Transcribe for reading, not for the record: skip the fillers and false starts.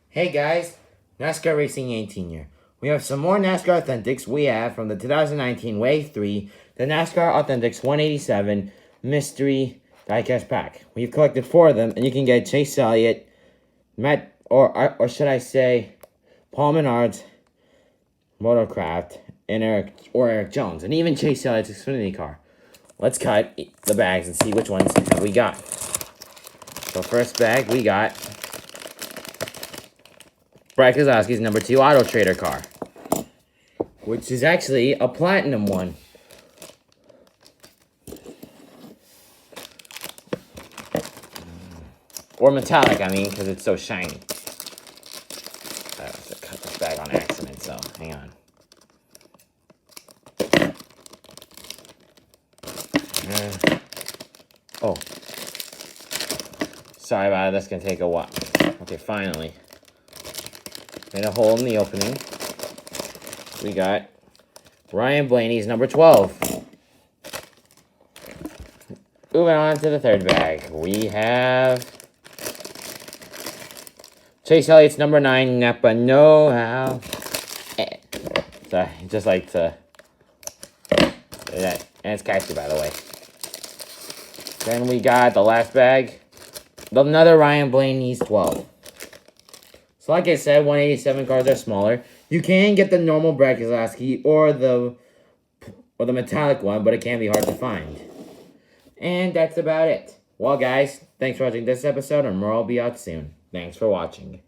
Hey guys, NASCAR Racing 18 here. We have some more NASCAR Authentics. We have from the 2019 Wave 3, the NASCAR Authentics 187 Mystery Diecast Pack. We've collected 4 of them, and you can get Chase Elliott, Matt, or should I say, Paul Menard's Motorcraft, and Eric Jones, and even Chase Elliott's Xfinity car. Let's cut the bags and see which ones have we got. So first bag we got Brad Keselowski's number 2 Auto Trader car, which is actually a platinum one. Or metallic, I mean, because it's so shiny. I must have cut this bag on accident, so hang on. Oh. Sorry about it, that's going to take a while. Okay, finally. Made a hole in the opening. We got Ryan Blaney's number 12. Moving on to the third bag. We have Chase Elliott's number 9, Napa Know-How. So I just like to that. And it's catchy, by the way. Then we got the last bag. Another Ryan Blaney's 12. So like I said, 187 cards are smaller. You can get the normal Brad Keselowski or the metallic one, but it can be hard to find. And that's about it. Well, guys, thanks for watching this episode, and more will be out soon. Thanks for watching.